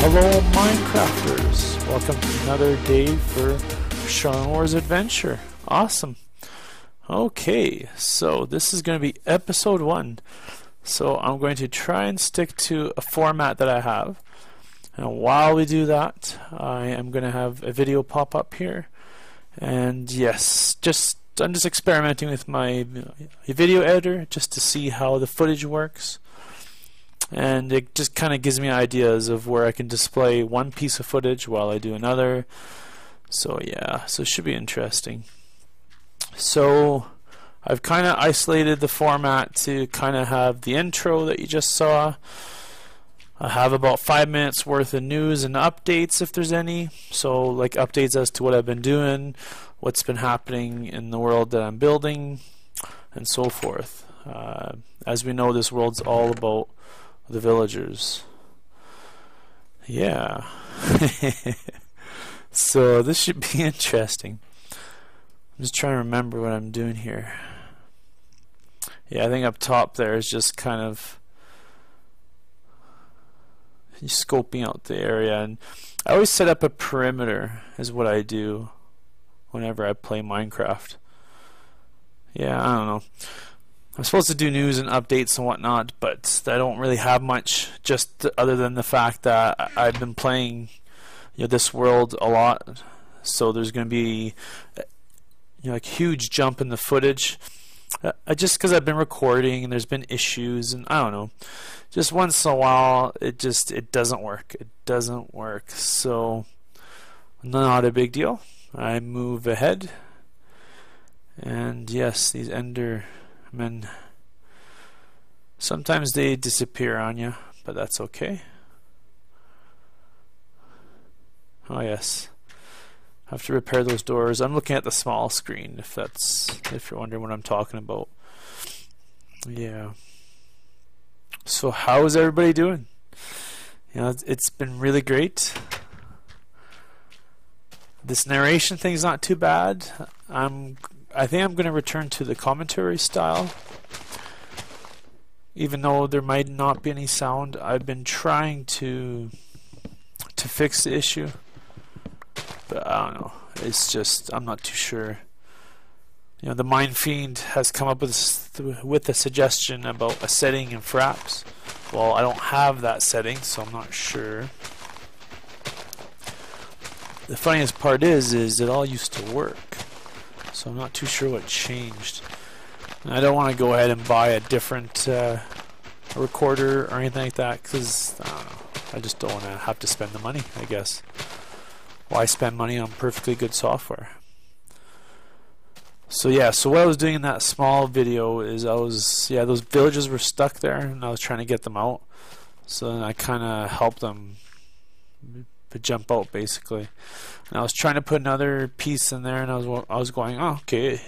Hello Minecrafters, welcome to another day for Star Wars Adventure. Awesome. Okay, so this is going to be episode 1. So I'm going to try and stick to a format that I have. And while we do that, I am going to have a video pop up here. And yes, I'm just experimenting with my video editor just to see how the footage works. And it just kind of gives me ideas of where I can display one piece of footage while I do another. So yeah, so it should be interesting. So I've kind of isolated the format to kind of have the intro that you just saw. I have about 5 minutes worth of news and updates if there's any. So like updates as to what I've been doing, what's been happening in the world that I'm building, and so forth. As we know, this world's all about the villagers. Yeah. So this should be interesting. I'm just trying to remember what I'm doing here. Yeah, I think up top there is just kind of scoping out the area, and I always set up a perimeter is what I do whenever I play Minecraft. Yeah, I don't know. I'm supposed to do news and updates and whatnot, but I don't really have much, just other than the fact that I've been playing, this world a lot. So there's going to be, like huge jump in the footage. Just because I've been recording and there's been issues, and I don't know. Just once in a while, it doesn't work. It doesn't work. So not a big deal. I move ahead, and yes, these Endermen, sometimes they disappear on you, but that's okay. Oh yes, I have to repair those doors. I'm looking at the small screen if you're wondering what I'm talking about. Yeah. So how is everybody doing? It's been really great. This narration thing's not too bad. I think I'm going to return to the commentary style. Even though there might not be any sound, I've been trying to fix the issue. But I don't know. It's just, I'm not too sure. The Mind Fiend has come up with a suggestion about a setting in Fraps. Well, I don't have that setting, so I'm not sure. The funniest part is it all used to work. So I'm not too sure what changed. And I don't want to go ahead and buy a different recorder or anything like that, because I don't know. I just don't want to have to spend the money, I guess. Why spend money on perfectly good software? So yeah, so what I was doing in that small video is those villagers were stuck there, and I was trying to get them out. So then I kind of helped them to jump out, basically. And I was trying to put another piece in there, and I was going, oh, okay,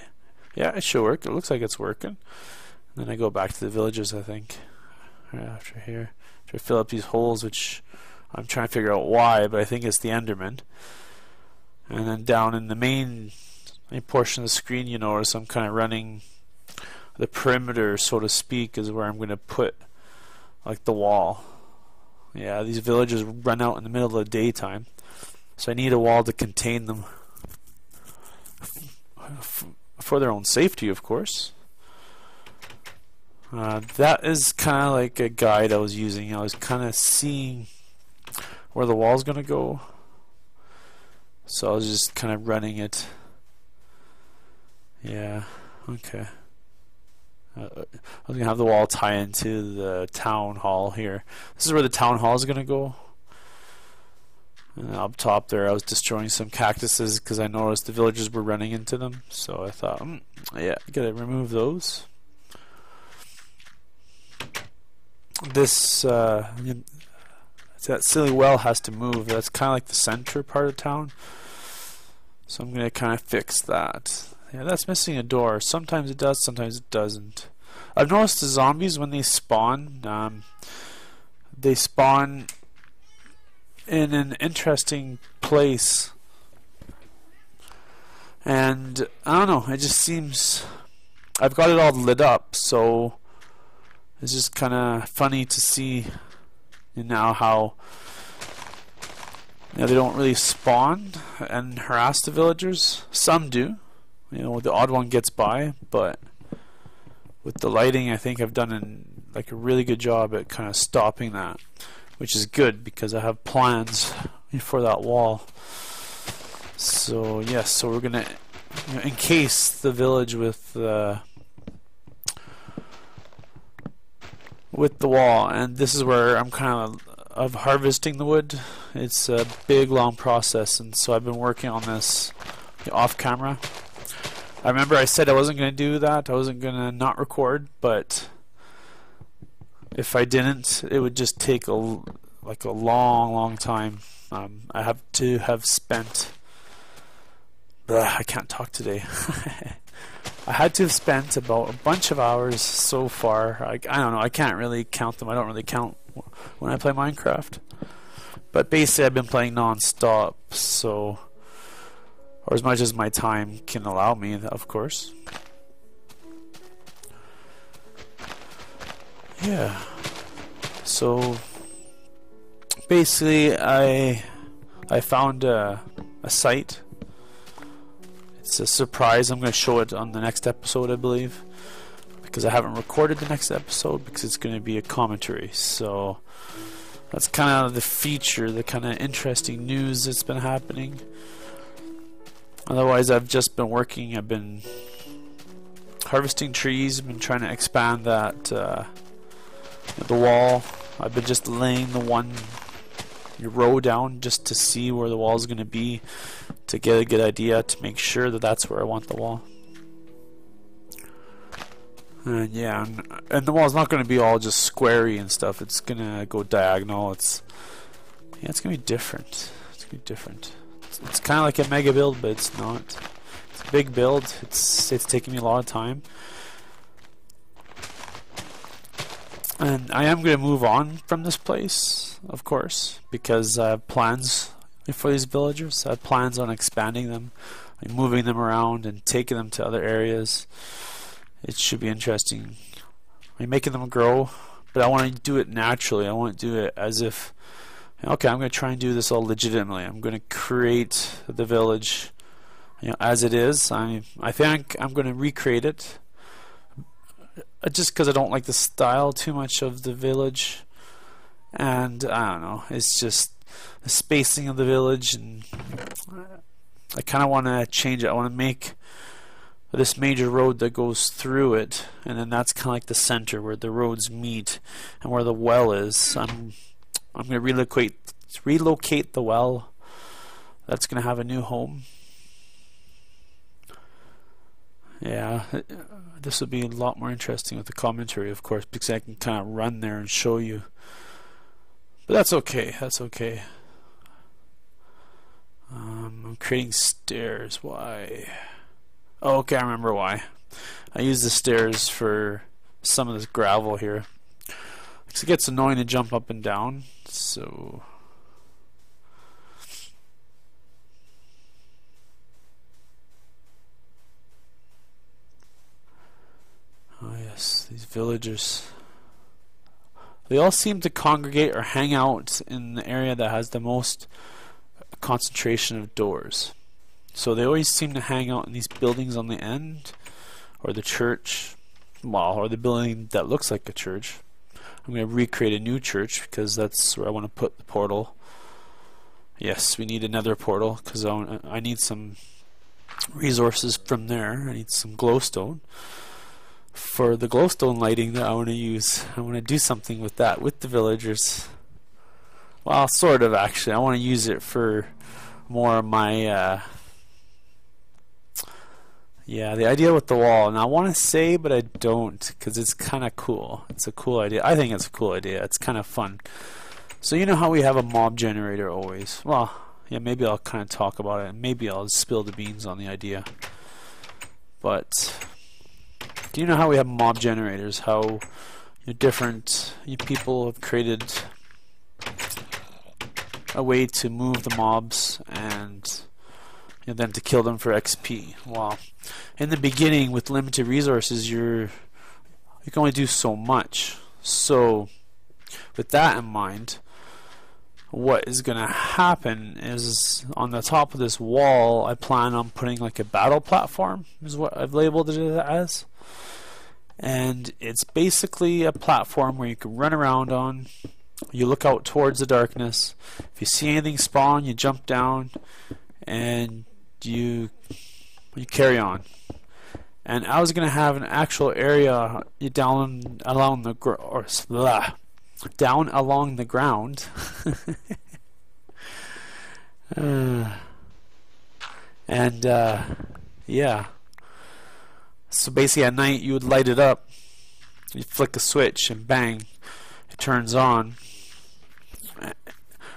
yeah, it should work. It looks like it's working. And then I go back to the villagers, I think, right after here, to fill up these holes, which I'm trying to figure out why, but I think it's the Enderman. And then down in the main portion of the screen, you notice I'm kind of running the perimeter, so to speak, is where I'm going to put like the wall. Yeah, these villagers run out in the middle of the daytime, so I need a wall to contain them for their own safety, of course. That is kind of like a guide I was using. I was kind of seeing where the wall's going to go, so I was just kind of running it. Yeah, okay. I was going to have the wall tie into the town hall here. This is where the town hall is going to go. And up top there, I was destroying some cactuses because I noticed the villagers were running into them. So I thought, yeah, I gotta remove those. That silly well has to move. That's kind of like the center part of town. So I'm going to kind of fix that. Yeah, that's missing a door. Sometimes it does, sometimes it doesn't. I've noticed the zombies, when they spawn in an interesting place. And I don't know, it just seems, I've got it all lit up, so it's just kind of funny to see now how they don't really spawn and harass the villagers. Some do. The odd one gets by, but with the lighting, I think I've done a really good job at kind of stopping that, which is good because I have plans for that wall. So yes, so we're gonna encase the village with the wall, and this is where I'm kind of harvesting the wood. It's a big long process, and so I've been working on this off camera. I remember I said I wasn't going to do that. I wasn't going to not record, but if I didn't, it would just take a long time. I have to have spent I can't talk today. I had to have spent about a bunch of hours so far. I don't know, I can't really count them. I don't really count when I play Minecraft. But basically I've been playing non-stop, so, or as much as my time can allow me, of course. Yeah. So basically I found a site. It's a surprise. I'm going to show it on the next episode, I believe, because I haven't recorded the next episode because it's going to be a commentary. So that's kind of the feature, the kind of interesting news that's been happening. Otherwise, I've just been working. I've been harvesting trees. I've been trying to expand that the wall. I've been just laying the one row down just to see where the wall is going to be, to get a good idea, to make sure that that's where I want the wall. And yeah, and the wall's not going to be all just squarey and stuff. It's going to go diagonal. It's going to be different. It's going to be different. It's kind of like a mega build, but it's not. It's a big build. It's taking me a lot of time. And I am going to move on from this place, of course, because I have plans for these villagers. I have plans on expanding them, moving them around and taking them to other areas. It should be interesting. I'm making them grow, but I want to do it naturally. I want to do it as if, okay, I'm going to try and do this all legitimately. I'm going to create the village, as it is. I think I'm going to recreate it. Just because I don't like the style too much of the village, and I don't know, it's just the spacing of the village, and I kind of want to change it. I want to make this major road that goes through it, and then that's kind of like the center where the roads meet and where the well is. I'm going to relocate the well. That's going to have a new home. Yeah, this would be a lot more interesting with the commentary, of course, because I can kind of run there and show you. But that's okay. That's okay. I'm creating stairs. Why? Oh, okay, I remember why. I use the stairs for some of this gravel here, because it gets annoying to jump up and down. So oh yes, these villagers. They all seem to congregate or hang out in the area that has the most concentration of doors. So they always seem to hang out in these buildings on the end, or the church, well, or the building that looks like a church. I'm going to recreate a new church because that's where I want to put the portal. Yes, we need another portal because I need some resources from there. I need some glowstone. For the glowstone lighting that I want to use, I want to do something with that, with the villagers. Well, sort of, actually. I want to use it for more of my, yeah, the idea with the wall. And I want to say, but I don't, because it's kind of cool. It's a cool idea. I think it's a cool idea. It's kind of fun. So you know how we have a mob generator always? Well, yeah, maybe I'll kind of talk about it, and maybe I'll spill the beans on the idea. But do you know how we have mob generators? How different people have created a way to move the mobs and then to kill them for XP. Well, in the beginning with limited resources, you can only do so much. So with that in mind, what is going to happen is on the top of this wall I plan on putting like a battle platform, is what I've labeled it as. And it's basically a platform where you can run around on. You look out towards the darkness. If you see anything spawn, you jump down and you carry on. And I was going to have an actual area down along the ground. Yeah. So basically at night you would light it up. You flick a switch and bang, it turns on.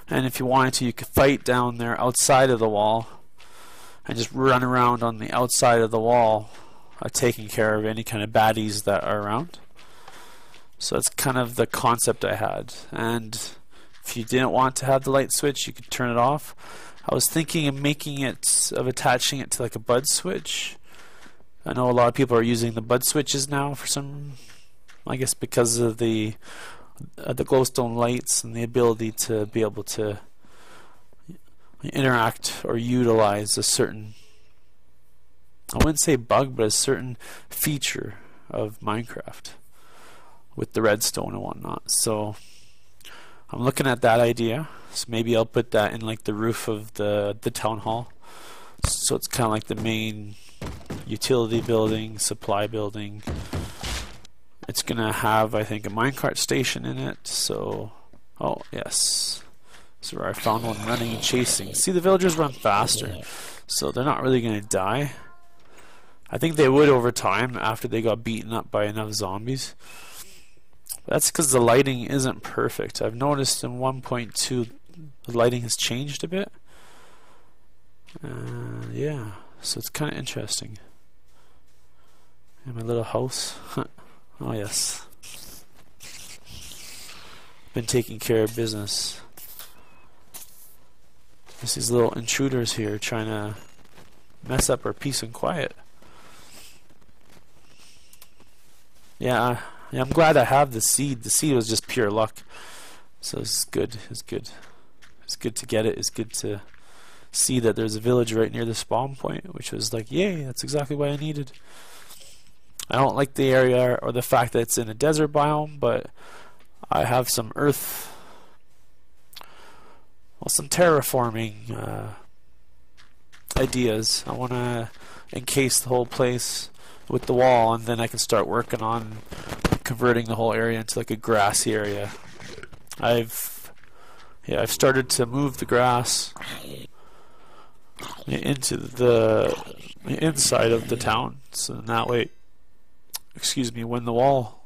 And if you wanted to, you could fight down there outside of the wall and just run around on the outside of the wall, taking care of any kind of baddies that are around. So that's kind of the concept I had. And if you didn't want to have the light switch, you could turn it off. I was thinking of attaching it to like a bud switch. I know a lot of people are using the bud switches now for some, I guess because of the glowstone lights and the ability to be able to interact or utilize a certain, I wouldn't say bug, but a certain feature of Minecraft with the redstone and whatnot. So I'm looking at that idea. So maybe I'll put that in like the roof of the town hall. So it's kind of like the main utility building, supply building. It's gonna have, I think, a minecart station in it. So, oh yes, so I found one running and chasing. See, the villagers run faster, so they're not really gonna die. I think they would over time after they got beaten up by enough zombies. That's because the lighting isn't perfect. I've noticed in 1.2 the lighting has changed a bit. Yeah, so it's kind of interesting. And my little house. Oh yes. Been taking care of business. There's these little intruders here trying to mess up our peace and quiet. Yeah, I'm glad I have the seed. The seed was just pure luck. So it's good. It's good. It's good to get it. It's good to see that there's a village right near the spawn point, which was like, yay, that's exactly what I needed. I don't like the area or the fact that it's in a desert biome, but I have some earth, well, some terraforming ideas. I want to encase the whole place with the wall, and then I can start working on converting the whole area into like a grassy area. I've started to move the grass into the inside of the town, so that way, excuse me, when the wall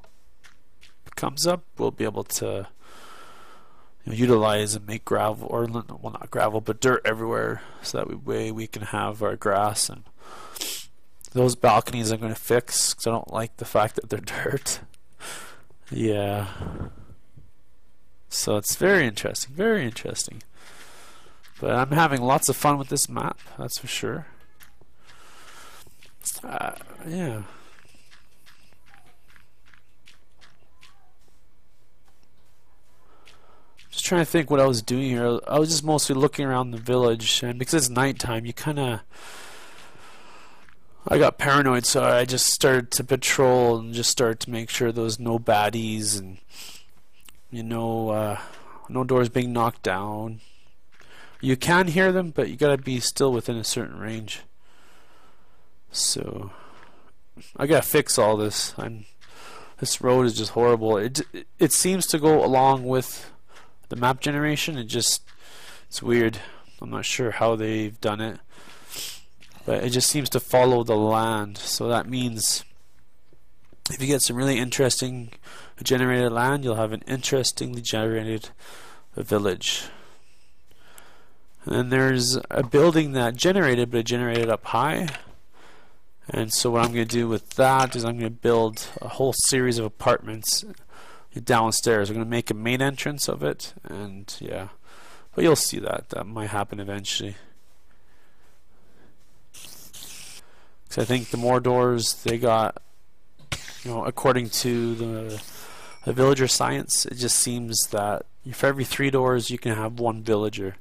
comes up, we'll be able to utilize and make gravel, or well, not gravel, but dirt everywhere, so that way we can have our grass. And those balconies I'm going to fix because I don't like the fact that they're dirt. Yeah. So it's very interesting, very interesting. But I'm having lots of fun with this map, that's for sure. Yeah. Just trying to think what I was doing here. I was just mostly looking around the village, and because it's nighttime, you kind of, I got paranoid, so I just started to patrol and just started to make sure there was no baddies and no doors being knocked down. You can hear them, but you gotta be still within a certain range. So I gotta fix all this. This road is just horrible. It seems to go along with the map generation. It's weird. I'm not sure how they've done it, but it just seems to follow the land. So that means if you get some really interesting generated land, you'll have an interestingly generated village. And then there's a building that generated, but it generated up high. And so what I'm going to do with that is I'm going to build a whole series of apartments downstairs. I'm going to make a main entrance of it, and yeah, but you'll see that might happen eventually. Because I think the more doors they got, according to the villager science, it just seems that for every 3 doors you can have 1 villager.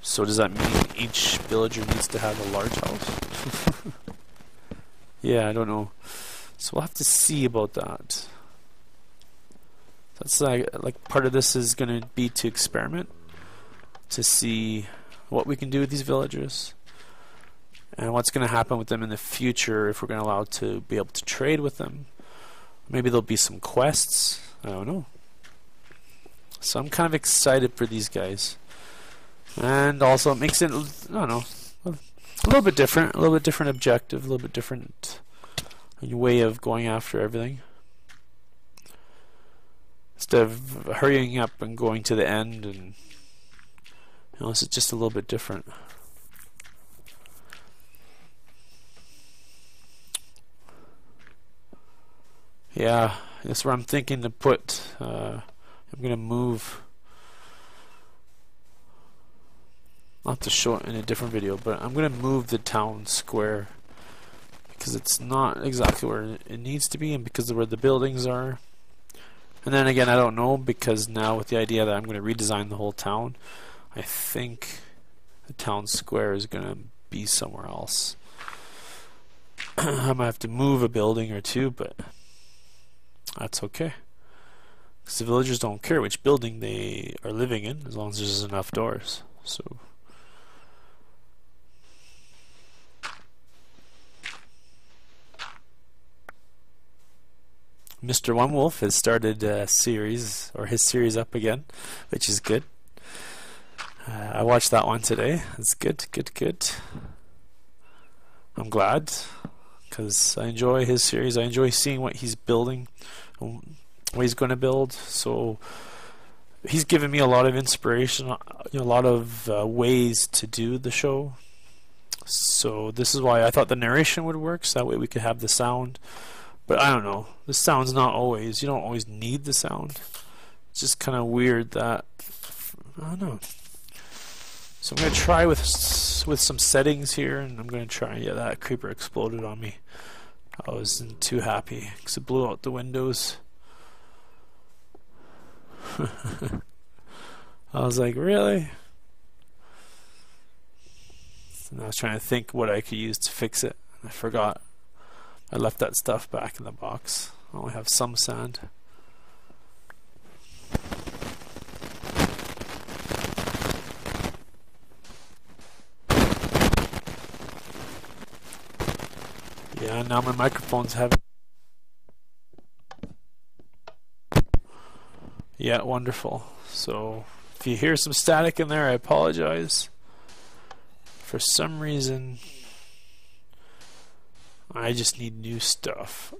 So does that mean each villager needs to have a large house? Yeah, I don't know. So we'll have to see about that. That's like part of this is going to be to experiment, to see what we can do with these villagers and what's going to happen with them in the future if we're going to allow to be able to trade with them. Maybe there'll be some quests. I don't know. So I'm kind of excited for these guys. And also it makes it, I don't know, a little bit different objective, a little bit different way of going after everything. Instead of hurrying up and going to the end, and this is just a little bit different. Yeah, that's where I'm thinking to put. I'm gonna move. I'll have to show it in a different video, but I'm gonna move the town square because it's not exactly where it needs to be, and because of where the buildings are. And then again, I don't know, because now with the idea that I'm going to redesign the whole town, I think the town square is going to be somewhere else. I might have to move a building or two, but that's okay. Because the villagers don't care which building they are living in, as long as there's enough doors. So Mr. One Wolf has started a series, or his series up again, which is good. I watched that one today. It's good. I'm glad, because I enjoy his series. I enjoy seeing what he's building, what he's going to build. So he's given me a lot of inspiration, a lot of ways to do the show. So this is why I thought the narration would work, so that way we could have the sound. But I don't know. The sound's not always. You don't always need the sound. It's just kind of weird that I don't know. So I'm gonna try with some settings here, and I'm gonna try. Yeah, that creeper exploded on me. I wasn't too happy because it blew out the windows. I was like, really? And I was trying to think what I could use to fix it. I forgot. I left that stuff back in the box. I only have some sand. Yeah, now my microphone's heavy. Yeah, wonderful. So if you hear some static in there, I apologize. For some reason, I just need new stuff.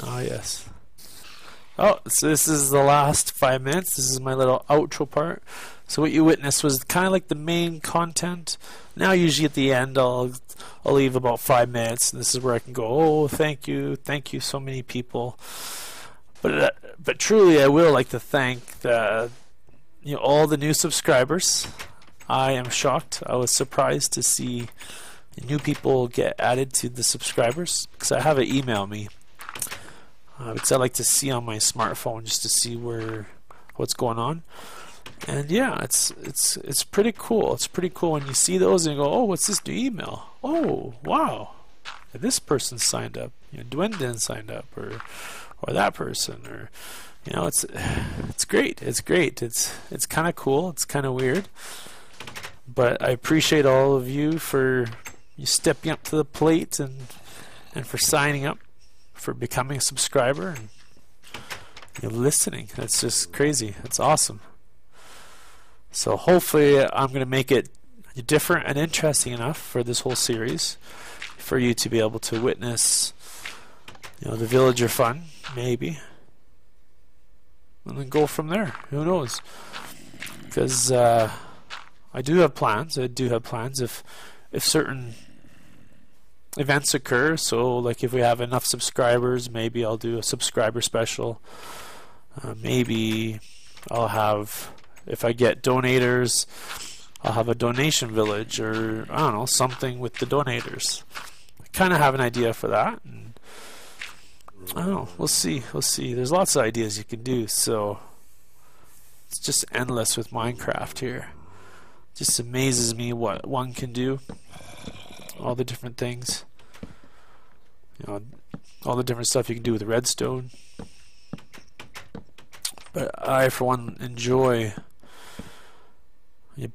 Oh yes. Oh, so this is the last 5 minutes. This is my little outro part. So what you witnessed was kind of like the main content. Now usually at the end I'll leave about 5 minutes, and this is where I can go, oh, thank you so many people. But truly I will like to thank all the new subscribers. I am shocked. I was surprised to see new people get added to the subscribers, because I have it email me. Because I like to see on my smartphone just to see what's going on. And yeah, it's pretty cool. It's pretty cool when you see those and you go, oh, what's this new email? Oh, wow, this person signed up. Dwendon signed up, or that person, or it's great. It's great. It's kind of cool. It's kind of weird, but I appreciate all of you for stepping up to the plate and for signing up, for becoming a subscriber, and listening. That's just crazy. It's awesome. So hopefully I'm going to make it different and interesting enough for this whole series for you to be able to witness the villager fun, maybe, and then go from there. Who knows? Because I do have plans. If certain events occur. So like if we have enough subscribers, maybe I'll do a subscriber special. Maybe I'll have, if I get donators, I'll have a donation village, or I don't know, something with the donators. I kind of have an idea for that, and I don't know. We'll see. We'll see. There's lots of ideas you can do. So it's just endless with Minecraft here. Just amazes me what one can do. All the different things. You know, all the different stuff you can do with redstone. But I, for one, enjoy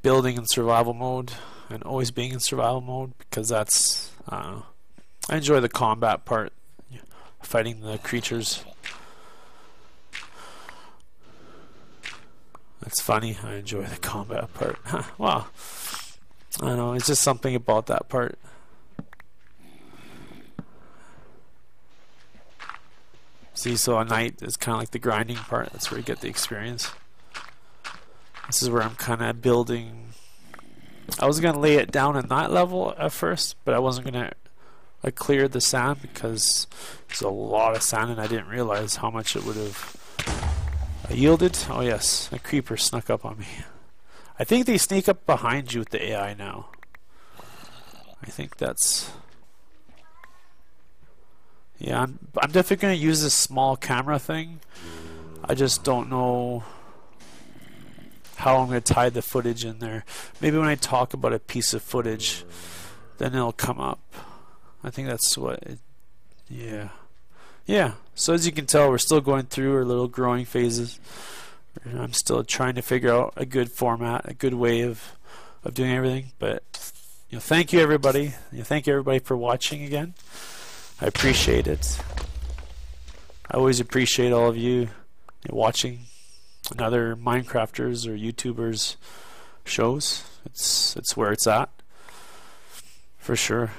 building in survival mode and always being in survival mode, because that's, I enjoy the combat part, fighting the creatures. That's funny. I enjoy the combat part. Wow. I don't know. It's just something about that part. See, so at night is kind of like the grinding part. That's where you get the experience. This is where I'm kind of building. I was going to lay it down at that level at first, but I wasn't going to clear the sand because there's a lot of sand and I didn't realize how much it would have yielded. Oh yes, a creeper snuck up on me. I think they sneak up behind you with the AI now. I think that's... Yeah, I'm definitely going to use this small camera thing. I just don't know how I'm going to tie the footage in there. Maybe when I talk about a piece of footage, then it'll come up. I think that's what it... Yeah. Yeah, so as you can tell, we're still going through our little growing phases. I'm still trying to figure out a good format, a good way of doing everything. But thank you everybody. Thank you everybody for watching again. I appreciate it. I always appreciate all of you watching another Minecrafters or YouTubers shows. It's where it's at, for sure.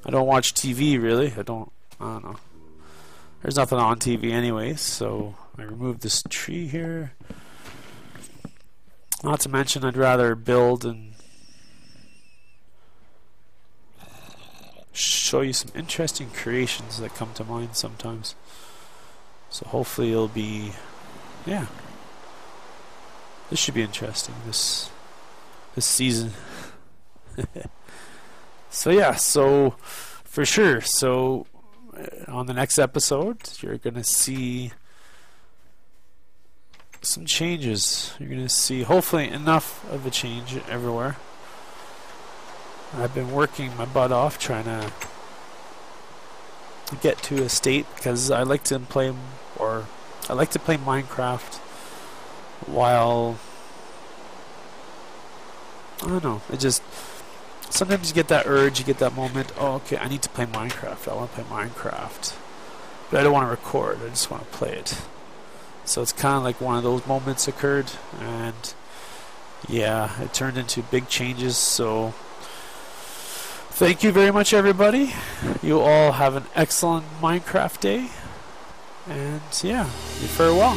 I don't watch TV really. I don't know. There's nothing on TV anyways, so I removed this tree here. Not to mention, I'd rather build and show you some interesting creations that come to mind sometimes. So hopefully it'll be, yeah, this should be interesting this season. So yeah, so for sure, so on the next episode you're gonna see some changes. You're gonna see hopefully enough of a change everywhere. I've been working my butt off trying to get to a state, because I like to play Minecraft while, I don't know, it just, sometimes you get that urge, you get that moment, oh okay, I need to play Minecraft, I want to play Minecraft, but I don't want to record, I just want to play it. So it's kind of like one of those moments occurred, and yeah, it turned into big changes. So thank you very much everybody. You all have an excellent Minecraft day, and yeah, farewell.